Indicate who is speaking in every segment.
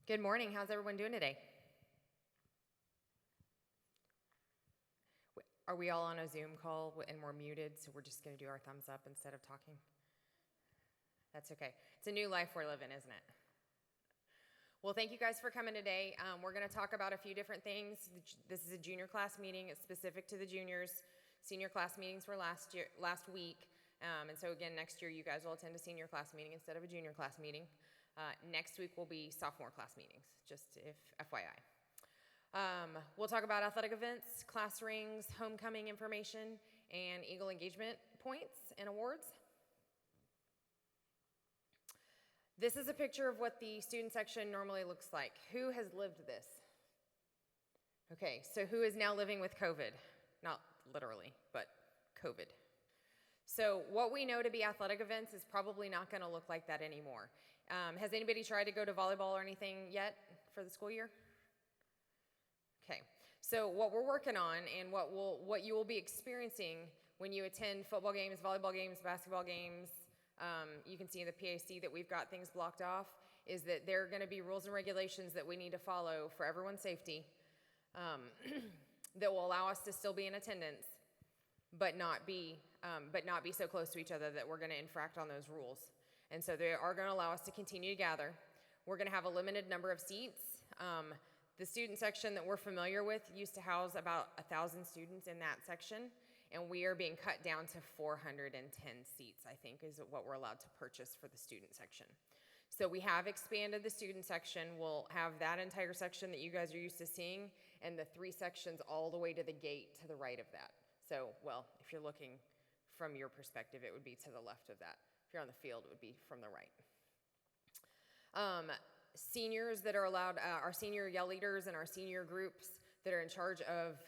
Speaker 1: Good morning. How's everyone doing today? Are we all on a Zoom call and we're muted, so we're just going to do our thumbs up instead of talking? That's okay. It's a new life we're living, isn't it? Well, thank you guys for coming today. We're going to talk about a few different things. This is a junior class meeting. It's specific to the juniors. Senior class meetings were last week. And so again, next year you guys will attend a senior class meeting instead of a junior class meeting. Next week will be sophomore class meetings, just if FYI. We'll talk about athletic events, class rings, homecoming information, and Eagle engagement points and awards. This is a picture of what the student section normally looks like. Who has lived this? Okay, so who is now living with COVID? Not literally, but COVID. So what we know to be athletic events is probably not going to look like that anymore. Has anybody tried to go to volleyball or anything yet for the school year? Okay, so what we're working on and what you will be experiencing when you attend football games, volleyball games, basketball games, you can see in the PAC that we've got things blocked off, is that there are going to be rules and regulations that we need to follow for everyone's safety that will allow us to still be in attendance, but not be so close to each other that we're going to infract on those rules. And so they are going to allow us to continue to gather. We're going to have a limited number of seats. The student section that we're familiar with used to house about 1,000 students in that section, and we are being cut down to 410 seats, I think, is what we're allowed to purchase for the student section. So we have expanded the student section. We'll have that entire section that you guys are used to seeing, and the 3 sections all the way to the gate to the right of that. So, well, if you're looking from your perspective, it would be to the left of that. If you're on the field, it would be from the right. Seniors that are allowed, our senior yell leaders and our senior groups that are in charge of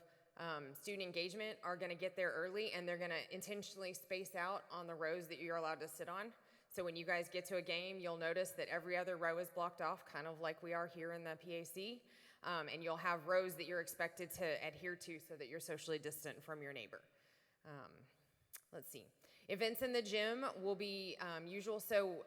Speaker 1: student engagement are going to get there early, and they're going to intentionally space out on the rows that you're allowed to sit on. So when you guys get to a game, you'll notice that every other row is blocked off, kind of like we are here in the PAC, and you'll have rows that you're expected to adhere to so that you're socially distant from your neighbor. Let's see. Events in the gym will be usual. So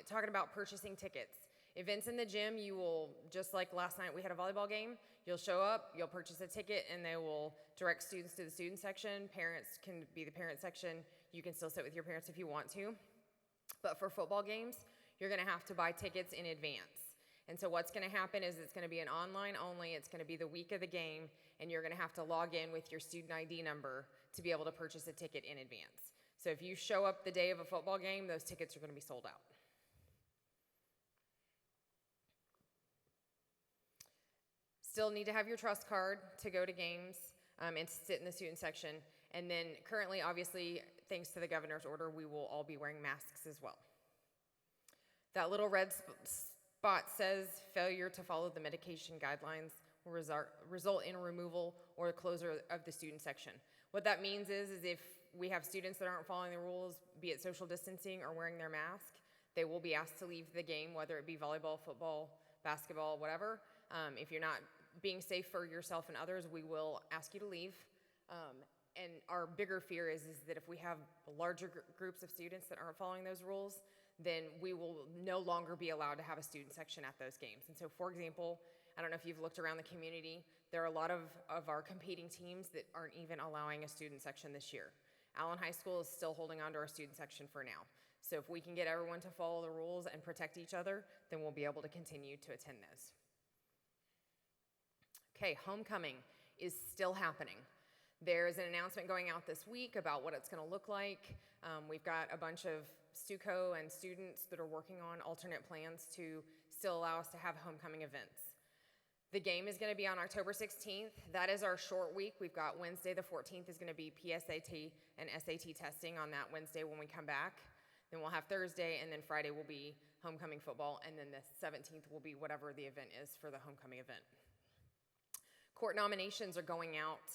Speaker 1: talking about purchasing tickets. Events in the gym, you will, just like last night we had a volleyball game, you'll show up, you'll purchase a ticket, and they will direct students to the student section. Parents can be the parent section. You can still sit with your parents if you want to. But for football games, you're going to have to buy tickets in advance. And so what's going to happen is it's going to be an online only. It's going to be the week of the game, and you're going to have to log in with your student ID number to be able to purchase a ticket in advance. So if you show up the day of a football game, those tickets are going to be sold out. Still need to have your trust card to go to games and to sit in the student section. And then currently, obviously, thanks to the governor's order, we will all be wearing masks as well. That little red spot says failure to follow the medication guidelines will result in removal or closure of the student section. What that means is if we have students that aren't following the rules, be it social distancing or wearing their mask, they will be asked to leave the game, whether it be volleyball, football, basketball, whatever. If you're not being safe for yourself and others, we will ask you to leave. And our bigger fear is that if we have larger groups of students that aren't following those rules, then we will no longer be allowed to have a student section at those games. And so, for example, I don't know if you've looked around the community, there are a lot of our competing teams that aren't even allowing a student section this year. Allen High School is still holding on to our student section for now. So if we can get everyone to follow the rules and protect each other, then we'll be able to continue to attend those. Okay, homecoming is still happening. There's an announcement going out this week about what it's going to look like. We've got a bunch of STUCO and students that are working on alternate plans to still allow us to have homecoming events. The game is going to be on October 16th. That is our short week. We've got Wednesday the 14th is going to be PSAT and SAT testing on that Wednesday when we come back. Then we'll have Thursday, and then Friday will be homecoming football, and then the 17th will be whatever the event is for the homecoming event. Court nominations are going out,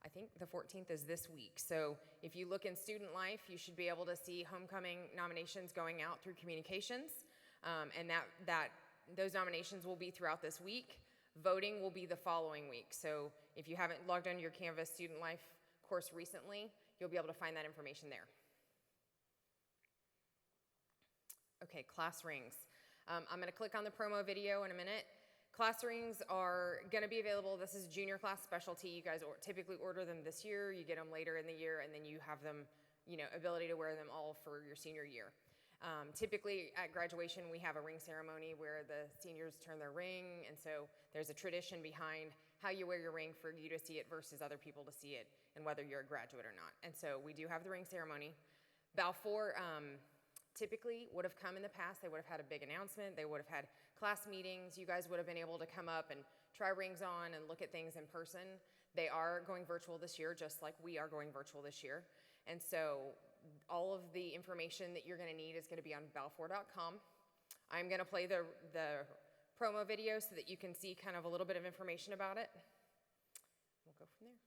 Speaker 1: I think the 14th is this week. So if you look in student life, you should be able to see homecoming nominations going out through communications, and those nominations will be throughout this week. Voting will be the following week. So if you haven't logged on to your Canvas student life course recently, you'll be able to find that information there. Okay, class rings. I'm going to click on the promo video in a minute. Class rings are going to be available. This is junior class specialty. You guys typically order them this year. You get them later in the year, and then you have them, ability to wear them all for your senior year. Typically at graduation, we have a ring ceremony where the seniors turn their ring, and so there's a tradition behind how you wear your ring for you to see it versus other people to see it, and whether you're a graduate or not. And so we do have the ring ceremony. Balfour typically would have come in the past. They would have had a big announcement. They would have had class meetings. You guys would have been able to come up and try rings on and look at things in person. They are going virtual this year, just like we are going virtual this year. And so all of the information that you're going to need is going to be on balfour.com. I'm going to play the promo video so that you can see kind of a little bit of information about it. We'll go from there.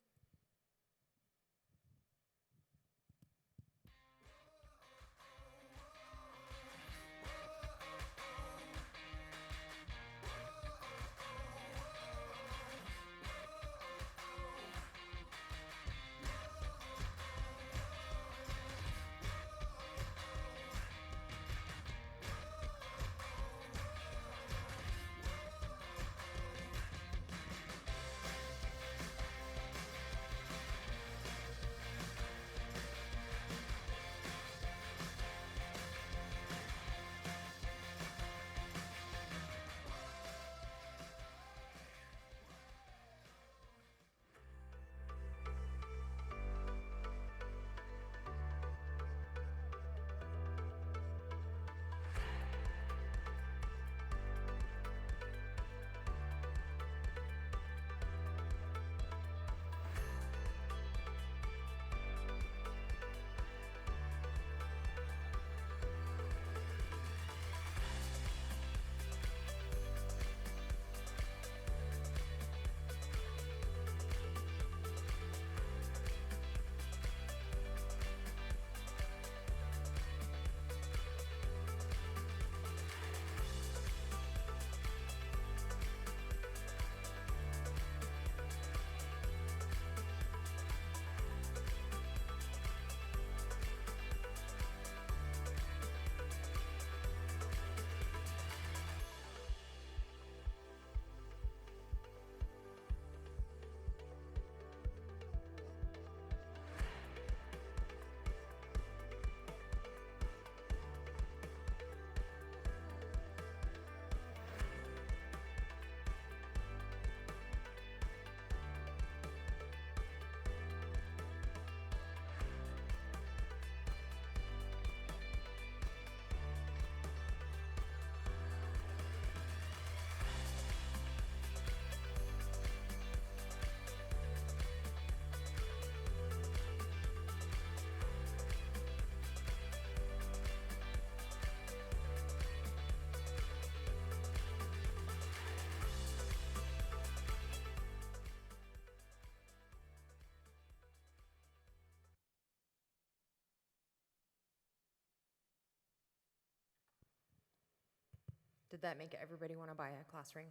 Speaker 1: Did that make everybody want to buy a class ring?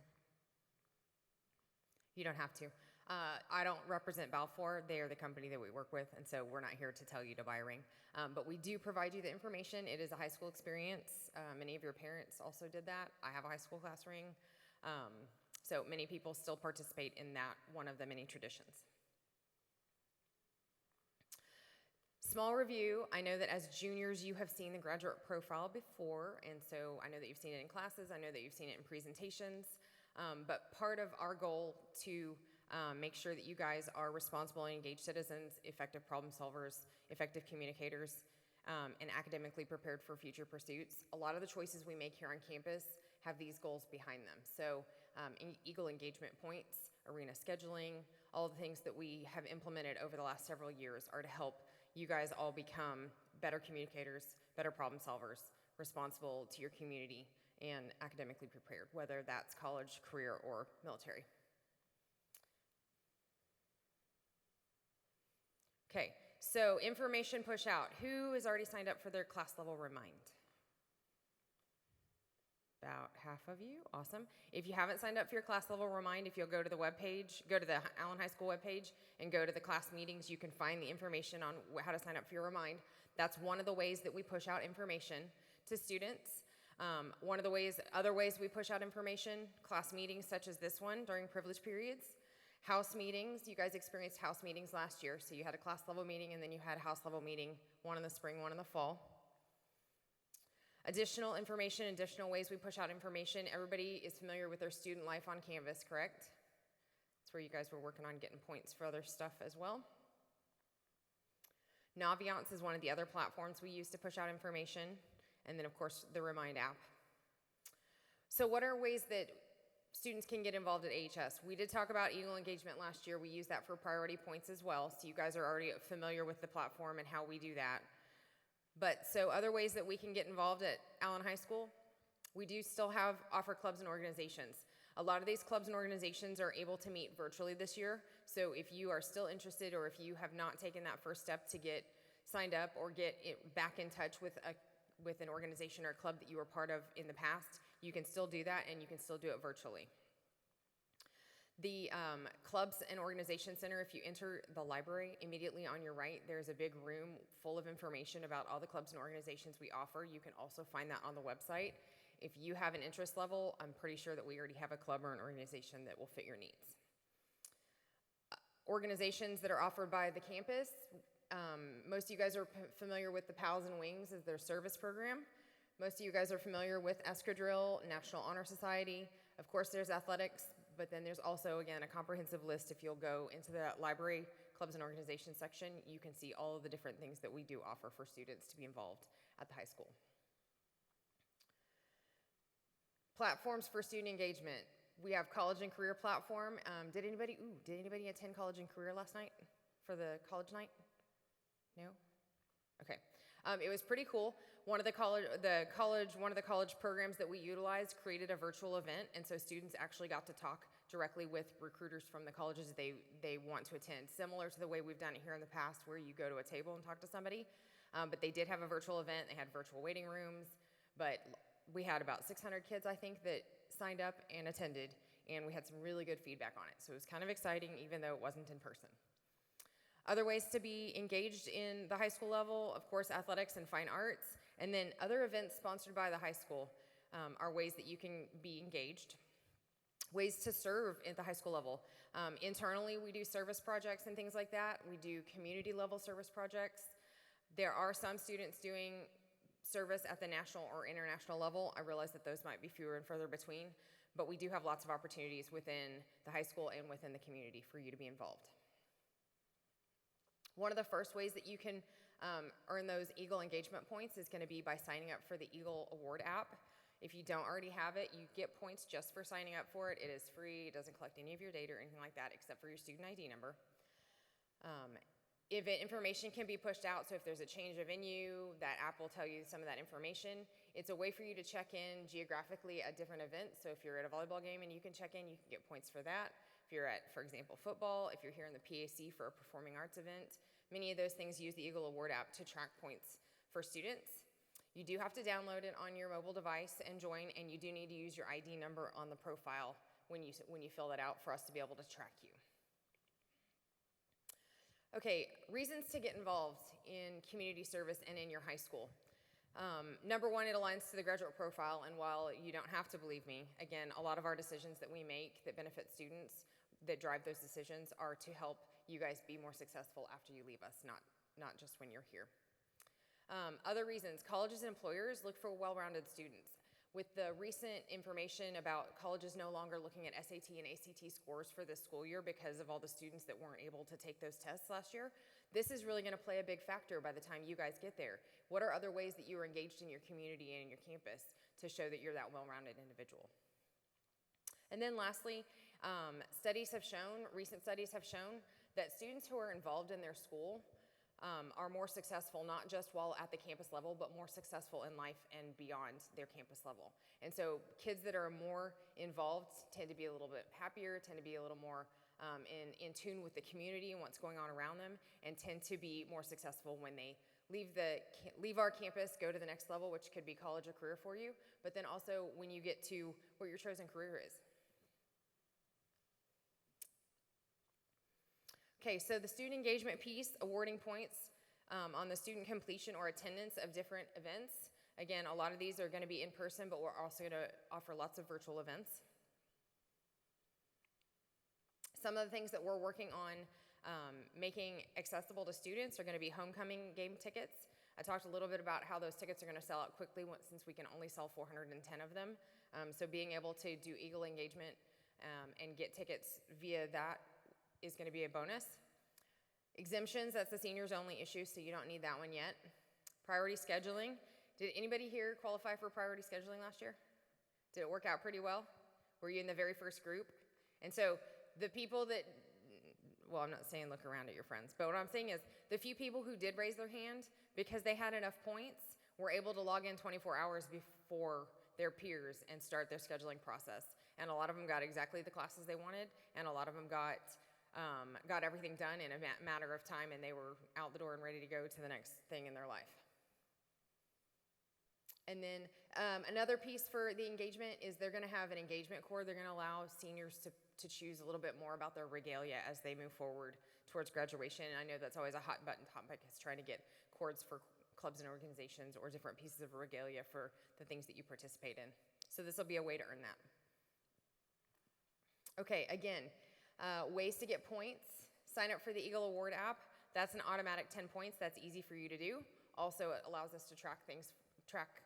Speaker 1: You don't have to. I don't represent Balfour. They are the company that we work with, and so we're not here to tell you to buy a ring. But we do provide you the information. It is a high school experience. Many of your parents also did that. I have a high school class ring. So many people still participate in that, one of the many traditions. Small review, I know that as juniors you have seen the graduate profile before, and so I know that you've seen it in classes, I know that you've seen it in presentations, but part of our goal to make sure that you guys are responsible and engaged citizens, effective problem solvers, effective communicators, and academically prepared for future pursuits. A lot of the choices we make here on campus have these goals behind them. So Eagle engagement points, arena scheduling, all the things that we have implemented over the last several years are to help you guys all become better communicators, better problem solvers, responsible to your community, and academically prepared, whether that's college, career, or military. Okay, so information push out. Who has already signed up for their class level remind? About half of you, awesome. If you haven't signed up for your class level remind, if you'll go to the webpage, go to the Allen High School webpage and go to the class meetings, you can find the information on how to sign up for your remind. That's one of the ways that we push out information to students. One of the other ways we push out information, class meetings such as this one during privilege periods. House meetings, you guys experienced house meetings last year, so you had a class level meeting and then you had a house level meeting, one in the spring, one in the fall. Additional information, additional ways we push out information. Everybody is familiar with their student life on Canvas, correct? That's where you guys were working on getting points for other stuff as well. Naviance is one of the other platforms we use to push out information. And then, of course, the Remind app. So what are ways that students can get involved at AHS? We did talk about Eagle engagement last year. We use that for priority points as well. So you guys are already familiar with the platform and how we do that. But so other ways that we can get involved at Allen High School, we do still offer clubs and organizations. A lot of these clubs and organizations are able to meet virtually this year. So if you are still interested or if you have not taken that first step to get signed up or get back in touch with an organization or a club that you were part of in the past, you can still do that and you can still do it virtually. The Clubs and Organization Center, if you enter the library, immediately on your right, there's a big room full of information about all the clubs and organizations we offer. You can also find that on the website. If you have an interest level, I'm pretty sure that we already have a club or an organization that will fit your needs. Organizations that are offered by the campus, most of you guys are familiar with the Pals and Wings as their service program. Most of you guys are familiar with Escadrille, National Honor Society. Of course, there's athletics, but then there's also, again, a comprehensive list. If you'll go into the library clubs and organizations section, you can see all of the different things that we do offer for students to be involved at the high school. Platforms for student engagement. We have college and career platform. Did anybody attend college and career last night for the college night? No? Okay. It was pretty cool. One of the college programs that we utilized created a virtual event, and so students actually got to talk directly with recruiters from the colleges they want to attend, similar to the way we've done it here in the past where you go to a table and talk to somebody. But they did have a virtual event. They had virtual waiting rooms, but we had about 600 kids, I think, that signed up and attended, and we had some really good feedback on it. So it was kind of exciting, even though it wasn't in person. Other ways to be engaged in the high school level, of course, athletics and fine arts, and then other events sponsored by the high school are ways that you can be engaged. Ways to serve at the high school level. Internally, we do service projects and things like that. We do community level service projects. There are some students doing service at the national or international level. I realize that those might be fewer and further between, but we do have lots of opportunities within the high school and within the community for you to be involved. One of the first ways that you can earn those Eagle engagement points is going to be by signing up for the Eagle Award app. If you don't already have it, you get points just for signing up for it. It is free. It doesn't collect any of your data or anything like that except for your student ID number. Event information can be pushed out, so if there's a change of venue, that app will tell you some of that information. It's a way for you to check in geographically at different events. So if you're at a volleyball game and you can check in, you can get points for that. If you're at, for example, football, if you're here in the PAC for a performing arts event, many of those things use the Eagle Award app to track points for students. You do have to download it on your mobile device and join, and you do need to use your ID number on the profile when you fill that out for us to be able to track you. Okay, reasons to get involved in community service and in your high school. Number one, it aligns to the graduate profile, and while you don't have to believe me, again, a lot of our decisions that we make that benefit students, that drive those decisions, are to help you guys be more successful after you leave us, not just when you're here. Other reasons, colleges and employers look for well-rounded students. With the recent information about colleges no longer looking at SAT and ACT scores for this school year because of all the students that weren't able to take those tests last year, this is really going to play a big factor by the time you guys get there. What are other ways that you are engaged in your community and in your campus to show that you're that well-rounded individual? And then lastly, recent studies have shown that students who are involved in their school are more successful, not just while at the campus level, but more successful in life and beyond their campus level. And so kids that are more involved tend to be a little bit happier, tend to be a little more in tune with the community and what's going on around them, and tend to be more successful when they leave our campus, go to the next level, which could be college or career for you, but then also when you get to what your chosen career is. Okay, so the student engagement piece, awarding points on the student completion or attendance of different events. Again, a lot of these are going to be in person, but we're also going to offer lots of virtual events. Some of the things that we're working on making accessible to students are going to be homecoming game tickets. I talked a little bit about how those tickets are going to sell out quickly since we can only sell 410 of them. So being able to do Eagle engagement and get tickets via that is going to be a bonus. Exemptions, that's the seniors only issue, so you don't need that one yet. Priority scheduling. Did anybody here qualify for priority scheduling last year? Did it work out pretty well? Were you in the very first group? And so the people that, well, I'm not saying look around at your friends, but what I'm saying is the few people who did raise their hand, because they had enough points, were able to log in 24 hours before their peers and start their scheduling process. And a lot of them got exactly the classes they wanted, and a lot of them got everything done in a matter of time, and they were out the door and ready to go to the next thing in their life. And then another piece for the engagement is they're going to have an engagement core. They're going to allow seniors to choose a little bit more about their regalia as they move forward towards graduation. And I know that's always a hot button topic, is trying to get cords for clubs and organizations or different pieces of regalia for the things that you participate in. So this will be a way to earn that. Okay, again, ways to get points. Sign up for the Eagle Award app. That's an automatic 10 points. That's easy for you to do. Also, it allows us to track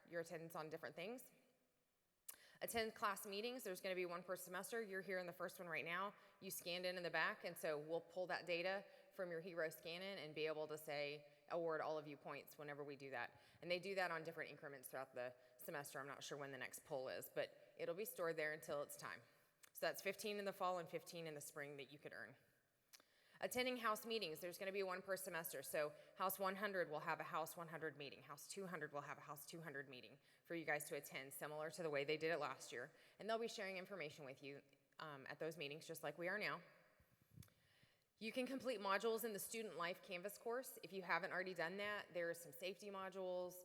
Speaker 1: your attendance on different things. Attend class meetings. There's going to be one per semester. You're here in the first one right now. You scanned in the back, and so we'll pull that data from your hero scan-in and be able to say, award all of you points whenever we do that. And they do that on different increments throughout the semester. I'm not sure when the next poll is, but it'll be stored there until it's time. So that's 15 in the fall and 15 in the spring that you could earn. Attending house meetings, there's going to be one per semester. So House 100 will have a House 100 meeting. House 200 will have a House 200 meeting for you guys to attend, similar to the way they did it last year. And they'll be sharing information with you at those meetings, just like we are now. You can complete modules in the Student Life Canvas course. If you haven't already done that, there are some safety modules,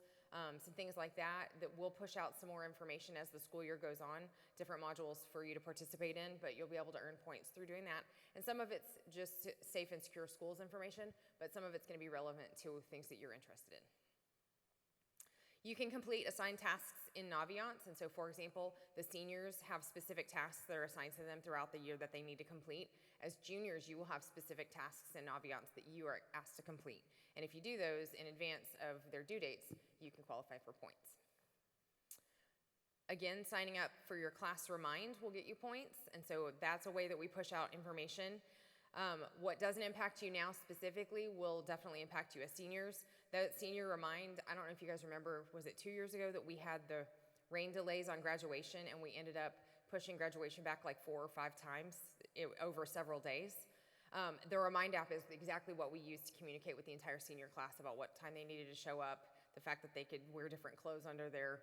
Speaker 1: some things like that will push out some more information as the school year goes on, different modules for you to participate in, but you'll be able to earn points through doing that. And some of it's just safe and secure schools information, but some of it's going to be relevant to things that you're interested in. You can complete assigned tasks in Naviance, and so for example, the seniors have specific tasks that are assigned to them throughout the year that they need to complete. As juniors, you will have specific tasks in Naviance that you are asked to complete. And if you do those in advance of their due dates, you can qualify for points. Again, signing up for your class remind will get you points, and so that's a way that we push out information. What doesn't impact you now specifically will definitely impact you as seniors. That senior remind, I don't know if you guys remember, was it 2 years ago that we had the rain delays on graduation and we ended up pushing graduation back like 4 or 5 times over several days? The Remind app is exactly what we use to communicate with the entire senior class about what time they needed to show up, the fact that they could wear different clothes under their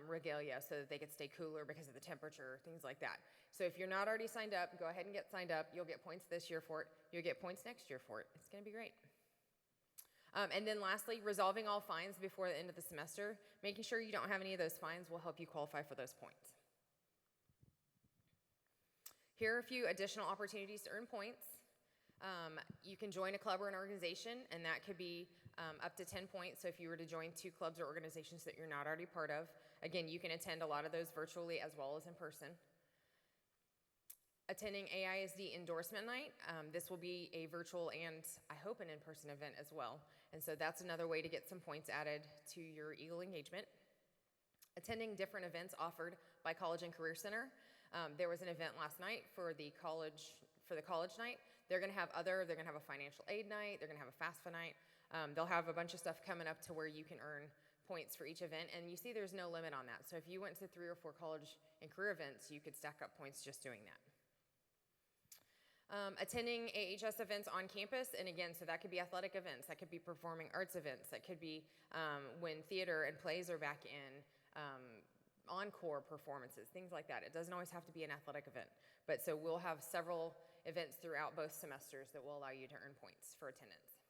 Speaker 1: regalia so that they could stay cooler because of the temperature, things like that. So if you're not already signed up, go ahead and get signed up. You'll get points this year for it. You'll get points next year for it. It's going to be great. And then lastly, resolving all fines before the end of the semester. Making sure you don't have any of those fines will help you qualify for those points. Here are a few additional opportunities to earn points. You can join a club or an organization, and that could be up to 10 points. So if you were to join 2 clubs or organizations that you're not already part of, again, you can attend a lot of those virtually as well as in person. Attending AISD endorsement night. This will be a virtual and I hope an in-person event as well. And so that's another way to get some points added to your Eagle engagement. Attending different events offered by College and Career Center. There was an event last night for the college night. They're going to have a financial aid night. They're going to have a FAFSA night. They'll have a bunch of stuff coming up to where you can earn points for each event. And you see there's no limit on that. So if you went to 3 or 4 college and career events, you could stack up points just doing that. Attending AHS events on campus, and again, so that could be athletic events, that could be performing arts events, that could be when theater and plays are back in, encore performances, things like that. It doesn't always have to be an athletic event, but so we'll have several events throughout both semesters that will allow you to earn points for attendance.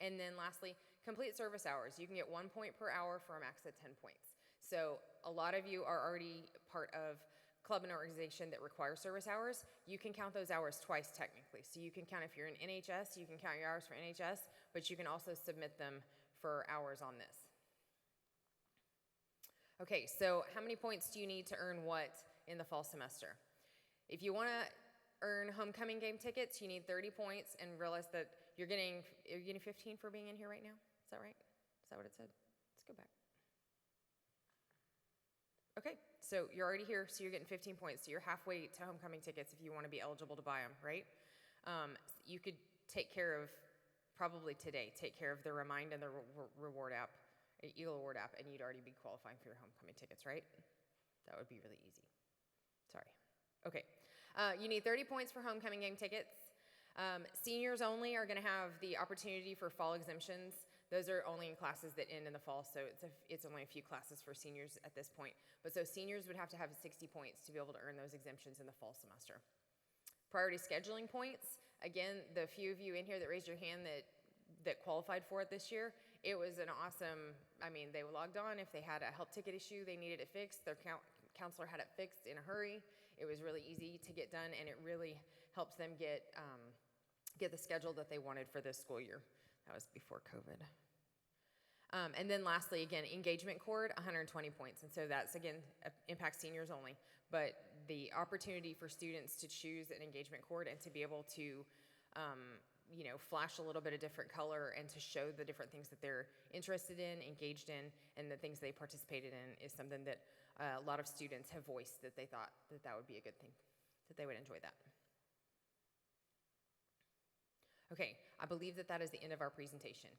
Speaker 1: And then lastly, complete service hours. You can get 1 point per hour for a max of 10 points. So a lot of you are already part of club and organization that require service hours. You can count those hours twice technically. So you can count, if you're in NHS, you can count your hours for NHS, but you can also submit them for hours on this. Okay, so how many points do you need to earn what in the fall semester? If you want to earn homecoming game tickets, you need 30 points, and realize that you're getting 15 for being in here right now. Is that right? Is that what it said? Let's go back. Okay, so you're already here, so you're getting 15 points. So you're halfway to homecoming tickets if you want to be eligible to buy them, right? You could take care of, probably today, take care of the Remind and the Reward app, Eagle Award app, and you'd already be qualifying for your homecoming tickets, right? That would be really easy. Sorry. Okay. You need 30 points for homecoming game tickets. Seniors only are going to have the opportunity for fall exemptions. Those are only in classes that end in the fall, so it's only a few classes for seniors at this point. But so seniors would have to have 60 points to be able to earn those exemptions in the fall semester. Priority scheduling points, again, the few of you in here that raised your hand that qualified for it this year, it was an awesome, they logged on. If they had a help ticket issue, they needed it fixed, their counselor had it fixed in a hurry. It was really easy to get done, and it really helped them get the schedule that they wanted for this school year. That was before COVID. And then lastly, again, engagement cord, 120 points. And so that's, again, impacts seniors only. But the opportunity for students to choose an engagement cord and to be able to, flash a little bit of different color and to show the different things that they're interested in, engaged in, and the things they participated in is something that a lot of students have voiced that they thought that would be a good thing, that they would enjoy that. Okay, I believe that is the end of our presentation.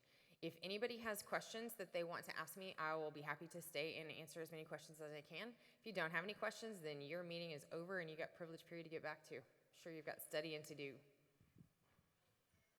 Speaker 1: If anybody has questions that they want to ask me, I will be happy to stay and answer as many questions as I can. If you don't have any questions, then your meeting is over and you got privilege period to get back to. I'm sure you've got studying to do.